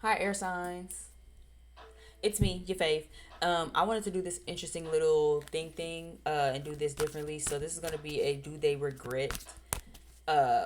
Hi, air signs. It's me, your fave. I wanted to do this interesting little and do this differently. So this is gonna be a do they regret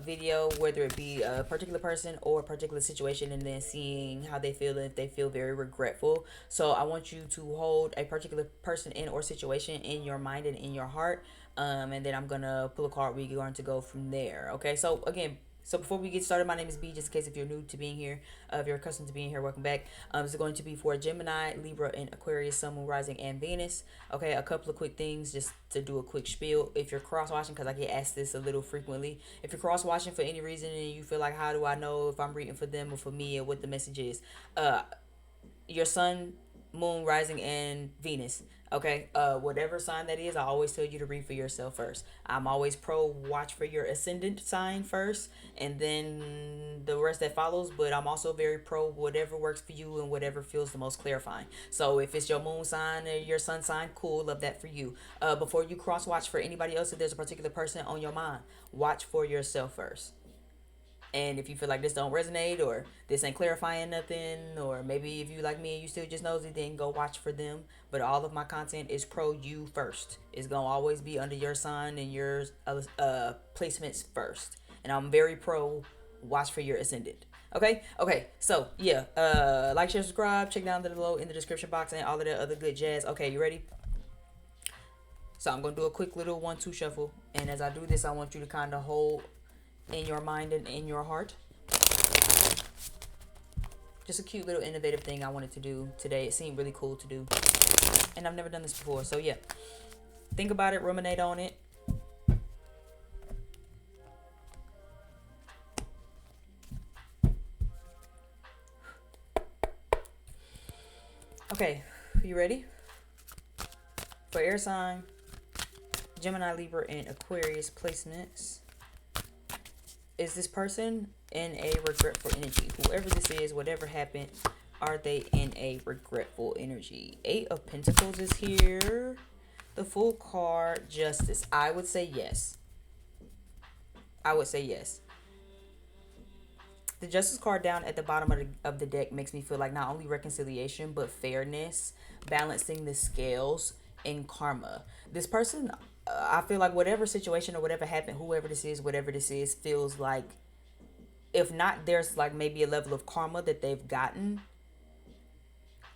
video, whether it be a particular person or a particular situation, and then seeing how they feel and if they feel very regretful. So I want you to hold a particular person in or situation in your mind and in your heart, and then I'm gonna pull a card. We're going to go from there. Okay. So again. So before we get started, my name is B. Just in case if you're new to being here, if you're accustomed to being here, welcome back. This is going to be for Gemini, Libra, and Aquarius, Sun, Moon, Rising, and Venus. Okay, a couple of quick things just to do a quick spiel. If you're cross watching, because I get asked this a little frequently, if you're cross watching for any reason and you feel like, how do I know if I'm reading for them or for me or what the message is? Uh, your sun, moon, rising, and Venus. Okay, whatever sign that is, I always tell you to read for yourself first. I'm always pro watch for your ascendant sign first, and then the rest that follows. But I'm also very pro whatever works for you and whatever feels the most clarifying. So if it's your moon sign or your sun sign, cool, love that for you. Before you cross watch for anybody else, if there's a particular person on your mind, watch for yourself first. And if you feel like this don't resonate or this ain't clarifying nothing, or maybe if you like me and you still just nosy, then go watch for them. But all of my content is pro you first. It's gonna always be under your sign and your placements first. And I'm very pro watch for your ascendant. Okay, so yeah, like, share, subscribe, check down below in the description box and all of that other good jazz. Okay, you ready? So I'm gonna do a quick little 1-2 shuffle, and as I do this, I want you to kind of hold in your mind and in your heart. Just a cute little innovative thing I wanted to do today. It seemed really cool to do, and I've never done this before. So yeah, think about it, ruminate on it. Okay, you ready? For air sign, Gemini, Libra, and Aquarius placements. Is this person in a regretful energy? Whoever this is, whatever happened, are they in a regretful energy? 8 of Pentacles is here. The Fool card, Justice. I would say yes. I would say yes. The Justice card down at the bottom of the deck makes me feel like not only reconciliation, but fairness, balancing the scales, and karma. This person, I feel like whatever situation or whatever happened, whoever this is, whatever this is, feels like, if not, there's like maybe a level of karma that they've gotten,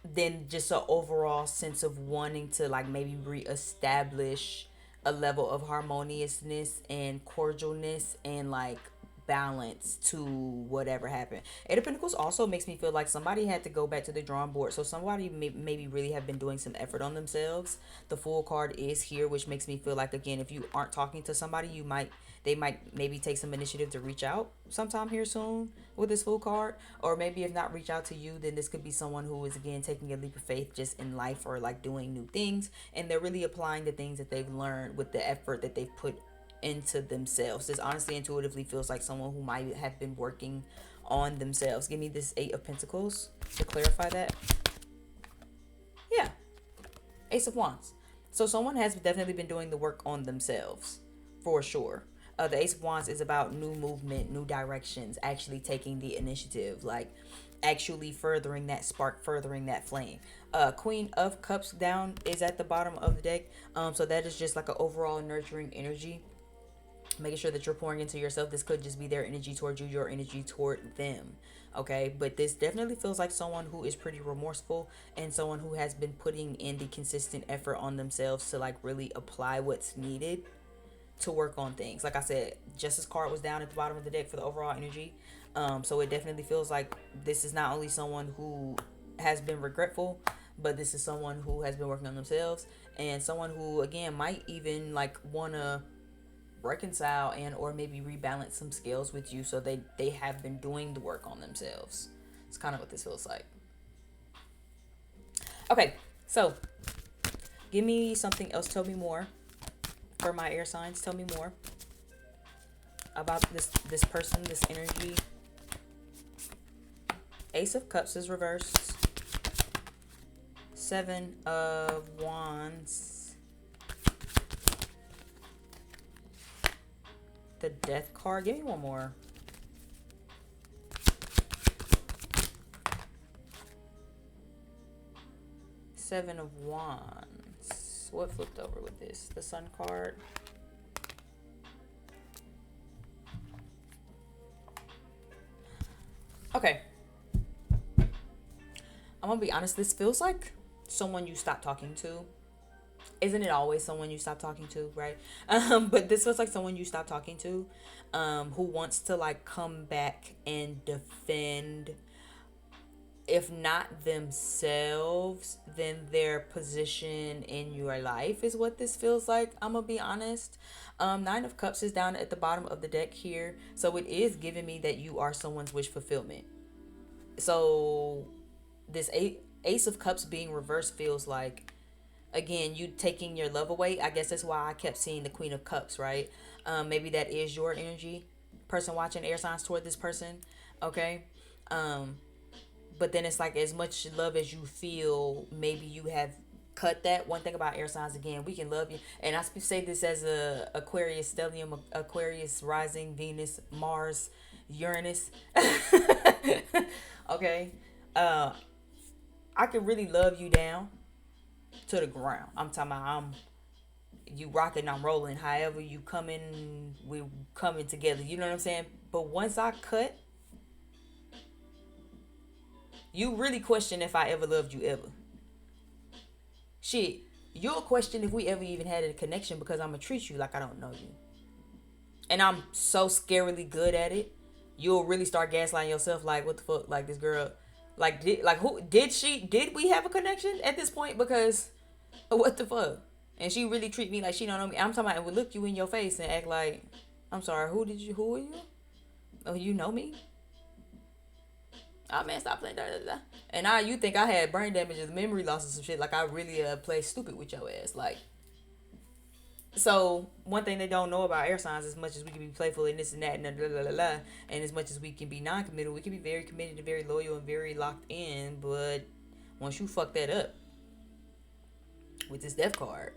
then just an overall sense of wanting to like maybe reestablish a level of harmoniousness and cordialness and like balance to whatever happened. 8 of Pentacles also makes me feel like somebody had to go back to the drawing board. So somebody maybe really have been doing some effort on themselves. The Fool card is here, which makes me feel like, again, if you aren't talking to somebody, they might maybe take some initiative to reach out sometime here soon with this Fool card. Or maybe if not reach out to you, then this could be someone who is, again, taking a leap of faith just in life or like doing new things, and they're really applying the things that they've learned with the effort that they've put into themselves. This honestly intuitively feels like someone who might have been working on themselves. Give me this 8 of Pentacles to clarify that. Yeah, Ace of Wands. So someone has definitely been doing the work on themselves for sure. The Ace of Wands is about new movement, new directions, actually taking the initiative, like actually furthering that spark, furthering that flame. Queen of Cups down is at the bottom of the deck. So that is just like an overall nurturing energy, making sure that you're pouring into yourself. This could just be their energy towards you, your energy toward them. Okay, but this definitely feels like someone who is pretty remorseful and someone who has been putting in the consistent effort on themselves to like really apply what's needed to work on things. Like I said, Justice card was down at the bottom of the deck for the overall energy. So it definitely feels like this is not only someone who has been regretful, but this is someone who has been working on themselves, and someone who, again, might even like want to reconcile and or maybe rebalance some scales with you. So they have been doing the work on themselves. It's kind of what this feels like. Okay, so give me something else. Tell me more for my air signs. Tell me more about this person, this energy. Ace of Cups is reversed. 7 of Wands. The Death card. Give me one more. Seven of Wands. What flipped over with this? The Sun card. Okay. I'm gonna be honest, this feels like someone you stopped talking to. Isn't it always someone you stop talking to, right? But this feels like someone you stopped talking to, who wants to like come back and defend, if not themselves, then their position in your life is what this feels like. I'm gonna be honest. Nine of Cups is down at the bottom of the deck here, so it is giving me that you are someone's wish fulfillment. So this Ace of Cups being reversed feels like, again, you taking your love away. I guess that's why I kept seeing the Queen of Cups, right? Maybe that is your energy, person watching, air signs, toward this person. Okay. But then it's like, as much love as you feel, maybe you have cut that. One thing about air signs, again, we can love you, and I say this as a Aquarius stellium, Aquarius rising, Venus, Mars, Uranus. Okay. I can really love you down to the ground. I'm talking about you rocking, I'm rolling. However you coming, we coming together. You know what I'm saying? But once I cut, you really question if I ever loved you ever. Shit, you'll question if we ever even had a connection, because I'm gonna treat you like I don't know you. And I'm so scarily good at it. You'll really start gaslighting yourself, like, what the fuck, like, this girl, like, did we have a connection at this point? Because what the fuck? And she really treat me like she don't know me. I'm talking about, it would look you in your face and act like, I'm sorry, who are you? Oh, you know me? Oh man, stop playing. Da, da, da. And now you think I had brain damage and memory loss and some shit. Like I really play stupid with your ass. Like, so one thing they don't know about air signs, as much as we can be playful and this and that and and as much as we can be non-committal, we can be very committed and very loyal and very locked in. But once you fuck that up with this death card,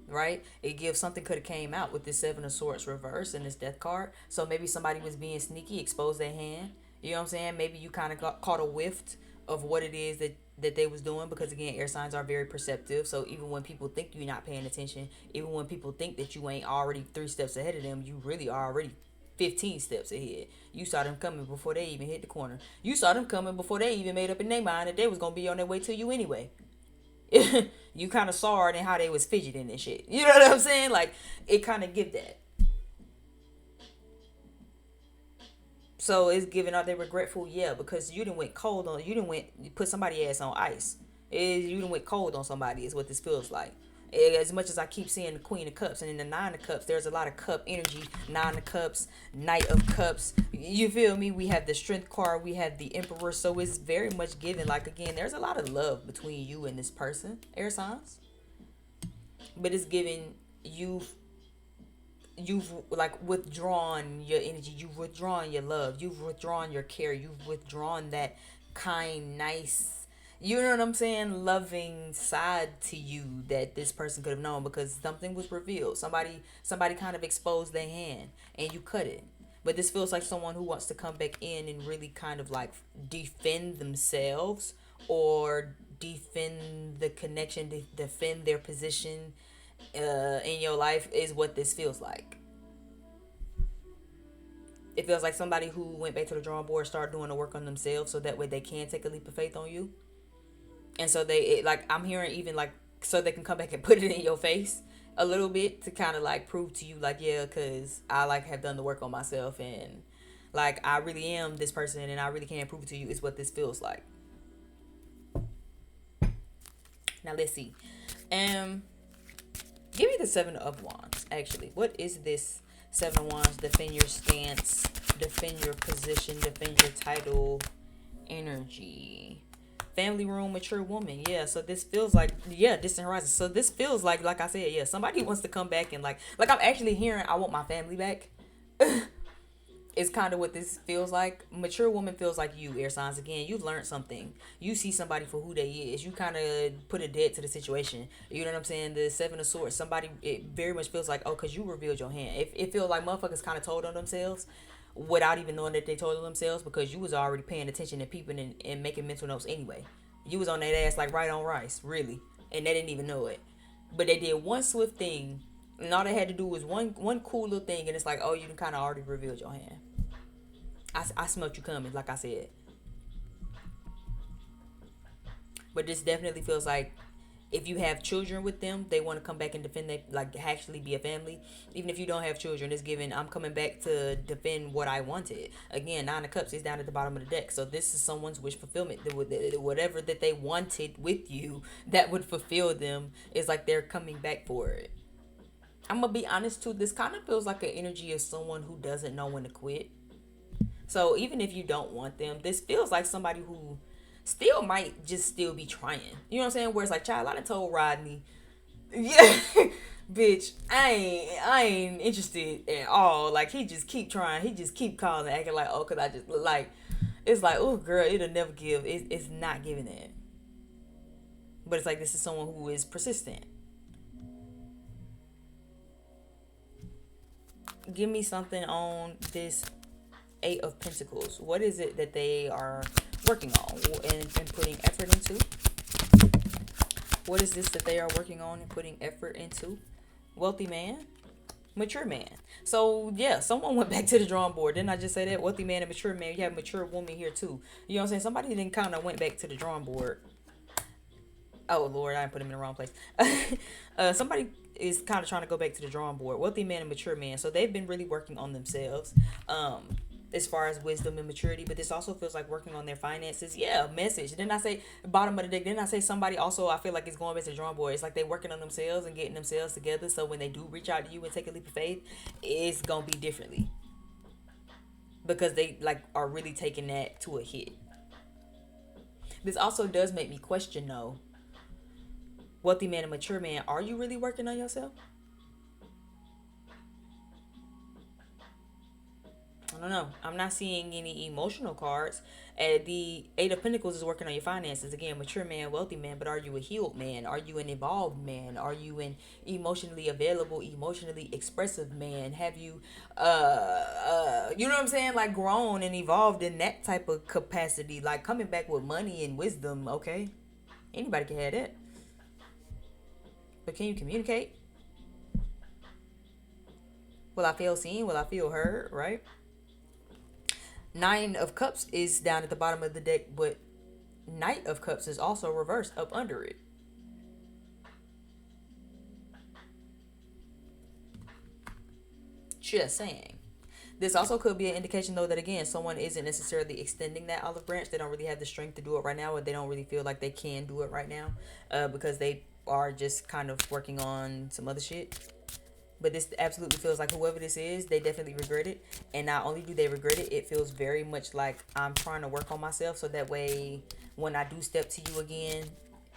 right? It gives something could have came out with this Seven of Swords reverse and this death card. So maybe somebody was being sneaky, exposed their hand. You know what I'm saying? Maybe you kind of got caught a whiff of what it is that they was doing, because again, air signs are very perceptive. So even when people think you're not paying attention, even when people think that you ain't already 3 steps ahead of them, you really are already 15 steps ahead. You saw them coming before they even hit the corner. You saw them coming before they even made up in their mind that they was gonna be on their way to you anyway. You kind of saw it in how they was fidgeting and shit. You know what I'm saying? Like, it kind of give that. So it's giving out they regretful, yeah, because you didn't went cold on, you put somebody ass on ice. You didn't went cold on somebody is what this feels like. As much as I keep seeing the Queen of Cups and in the Nine of Cups, there's a lot of cup energy. Nine of Cups, Knight of Cups. You feel me? We have the Strength card. We have the Emperor. So it's very much given. Like, again, there's a lot of love between you and this person, air signs. But it's giving you've like withdrawn your energy, you've withdrawn your love, you've withdrawn your care, you've withdrawn that kind, nice, you know what I'm saying, loving side to you that this person could have known, because something was revealed. Somebody kind of exposed their hand and you cut it. But this feels like someone who wants to come back in and really kind of like defend themselves, or defend the connection, defend their position in your life, is what this feels like. It feels like somebody who went back to the drawing board, started doing the work on themselves, so that way they can take a leap of faith on you. And so I'm hearing even like, so they can come back and put it in your face a little bit to kind of like prove to you like, yeah, because I like have done the work on myself, and like I really am this person and I really can prove it to you, is what this feels like. Now let's see. Give me the Seven of Wands, actually. What is this Seven of Wands? Defend your stance, defend your position, defend your title, energy. Family room, mature woman. Yeah, so this feels like, yeah, distant horizon. So this feels like I said, yeah, somebody wants to come back and like I'm actually hearing, I want my family back. It's kind of what this feels like. Mature woman feels like you, air signs. Again, you learned something. You see somebody for who they is. You kind of put a dead to the situation. You know what I'm saying? The Seven of Swords. Somebody, it very much feels like, oh, because you revealed your hand. It feels like motherfuckers kind of told on themselves without even knowing that they told on themselves, because you was already paying attention to people and making mental notes anyway. You was on that ass like right on rice, really, and they didn't even know it. But they did one swift thing, and all they had to do was one cool little thing, and it's like, oh, you kind of already revealed your hand. I smelt you coming, like I said. But this definitely feels like if you have children with them, they want to come back and defend that, like actually be a family. Even if you don't have children, it's given, I'm coming back to defend what I wanted. Again, Nine of Cups is down at the bottom of the deck. So this is someone's wish fulfillment. Whatever that they wanted with you that would fulfill them is like they're coming back for it. I'm going to be honest too, this kind of feels like an energy of someone who doesn't know when to quit. So even if you don't want them, this feels like somebody who still might just still be trying. You know what I'm saying? Where it's like, child, I done told Rodney, yeah, bitch, I ain't interested at all. Like, he just keep trying. He just keep calling, acting like, oh, cause I just like, it's like, oh, girl, it'll never give. It's not giving it. But it's like, this is someone who is persistent. Give me something on this Eight of Pentacles. What is it that they are working on and putting effort into? What is this that they are working on and putting effort into? Wealthy man, mature man. So yeah, someone went back to the drawing board. Didn't I just say that? Wealthy man and mature man. You have mature woman here too. You know what I'm saying? Somebody then kind of went back to the drawing board. Oh Lord, I put him in the wrong place. Somebody is kind of trying to go back to the drawing board. Wealthy man and mature man. So they've been really working on themselves. As far as wisdom and maturity, but this also feels like working on their finances. Yeah, message. Didn't I say bottom of the deck? Didn't I say somebody also, I feel like it's going back to the drawing board. It's like they working on themselves and getting themselves together, so when they do reach out to you and take a leap of faith, it's gonna be differently, because they like are really taking that to a hit. This also does make me question though, wealthy man and mature man, are you really working on yourself? I don't know. I'm not seeing any emotional cards. The Eight of Pentacles is working on your finances. Again, mature man, wealthy man, but are you a healed man? Are you an evolved man? Are you an emotionally available, emotionally expressive man? Have you, you know what I'm saying? Like grown and evolved in that type of capacity, like coming back with money and wisdom. Okay. Anybody can have that. But can you communicate? Will I feel seen? Will I feel heard? Right? Nine of Cups is down at the bottom of the deck, but Knight of Cups is also reversed up under it. Just saying. This also could be an indication, though, that again, someone isn't necessarily extending that olive branch. They don't really have the strength to do it right now, or they don't really feel like they can do it right now, because they are just kind of working on some other shit. But this absolutely feels like whoever this is, they definitely regret it. And not only do they regret it, it feels very much like I'm trying to work on myself. So that way, when I do step to you again,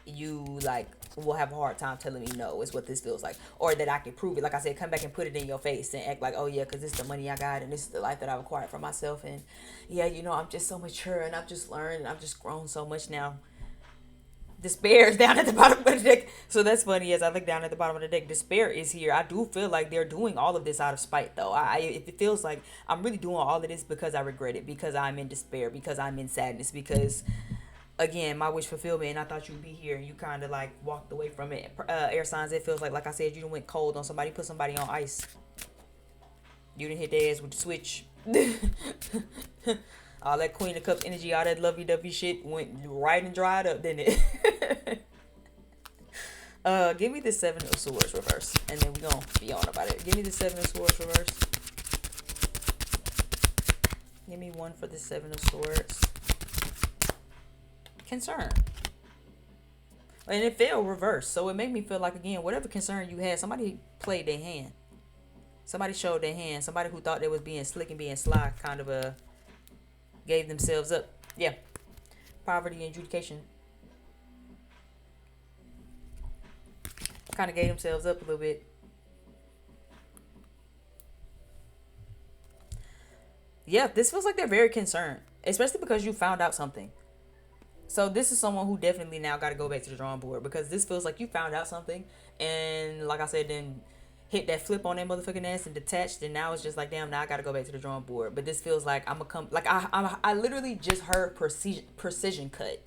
you like will have a hard time telling me no, is what this feels like. Or that I can prove it. Like I said, come back and put it in your face and act like, oh yeah, because this is the money I got and this is the life that I've acquired for myself. And yeah, you know, I'm just so mature and I've just learned and I've just grown so much now. Despair is down at the bottom of the deck. So that's funny. As I look down at the bottom of the deck, despair is here. I do feel like they're doing all of this out of spite, though. It feels like I'm really doing all of this because I regret it, because I'm in despair, because I'm in sadness, because again, my wish fulfillment, and I thought you'd be here and you kind of like walked away from it. Air signs, it feels like I said, you went cold on somebody, put somebody on ice. You didn't hit their ass with the switch. All that Queen of Cups energy, all that lovey-dovey shit went right and dried up, didn't it? Give me the Seven of Swords reverse, and then we're gonna be on about it. Give me the Seven of Swords reverse. Give me one for the Seven of Swords. Concern. And it fell reverse, so it made me feel like, again, whatever concern you had, somebody played their hand. Somebody showed their hand. Somebody who thought they was being slick and being sly kind of gave themselves up. Yeah. Poverty and adjudication. Kind of gave themselves up a little bit. Yeah, this feels like they're very concerned. Especially because you found out something. So this is someone who definitely now got to go back to the drawing board. Because this feels like you found out something. And like I said, then hit that flip on that motherfucking ass and detached, and now it's just like, damn, now I gotta go back to the drawing board. But this feels like I'm gonna come, like I literally just heard precision cut.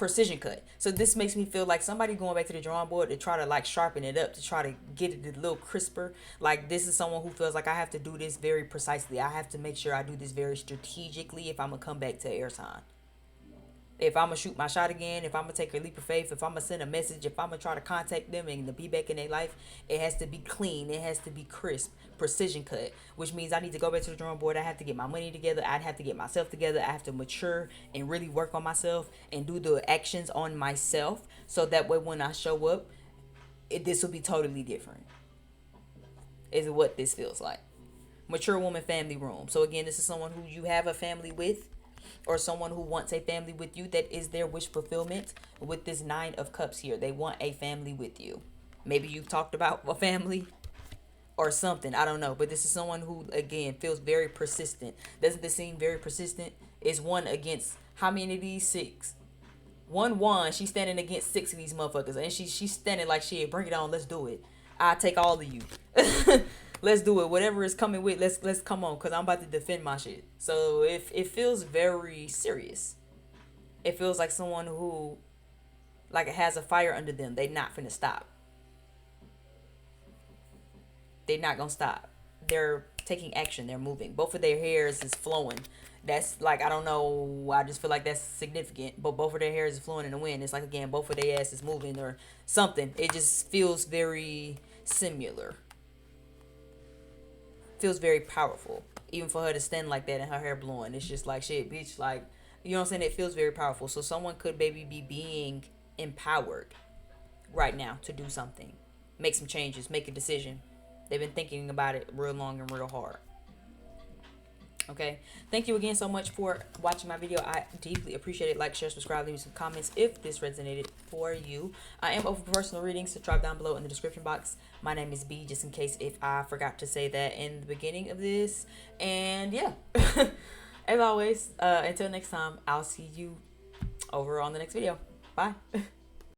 precision cut. So this makes me feel like somebody going back to the drawing board to try to like sharpen it up, to try to get it a little crisper. Like this is someone who feels like I have to do this very precisely. I have to make sure I do this very strategically if I'm gonna come back to air sign. If I'm gonna shoot my shot again, if I'm gonna take a leap of faith, if I'm gonna send a message, if I'm gonna try to contact them and to be back in their life, it has to be clean, it has to be crisp, precision cut, which means I need to go back to the drawing board. I have to get my money together, I'd have to get myself together, I have to mature and really work on myself and do the actions on myself, so that way when I show up, this will be totally different, is what this feels like. Mature woman, family room. So again, this is someone who you have a family with, or someone who wants a family with you. That is their wish fulfillment with this 9 of Cups here. They want a family with you. Maybe you've talked about a family or something, I don't know, but this is someone who again feels very persistent. Doesn't this seem very persistent? Is 1 against how many of these? 6. 1 she's standing against 6 of these motherfuckers, and she's standing like, shit, bring it on, let's do it. I take all of you. Let's do it. Whatever is coming with, let's come on, because I'm about to defend my shit. So if it feels very serious. It feels like someone who like has a fire under them. They not finna stop. They're not gonna stop. They're taking action. They're moving. Both of their hairs is flowing. That's like, I don't know, I just feel like that's significant. But both of their hairs is flowing in the wind. It's like, again, both of their ass is moving or something. It just feels very similar. Feels very powerful. Even for her to stand like that and her hair blowing, it's just like, shit, bitch, like, you know what I'm saying? It feels very powerful. So someone could maybe be being empowered right now to do something, make some changes, make a decision. They've been thinking about it real long and real hard. Okay, thank you again so much for watching my video. I deeply appreciate it. Like, share, subscribe, leave me some comments if this resonated for you. I am open for personal readings, so drop down below in the description box. My name is B, just in case if I forgot to say that in the beginning of this. And yeah, as always, until next time, I'll see you over on the next video. Bye.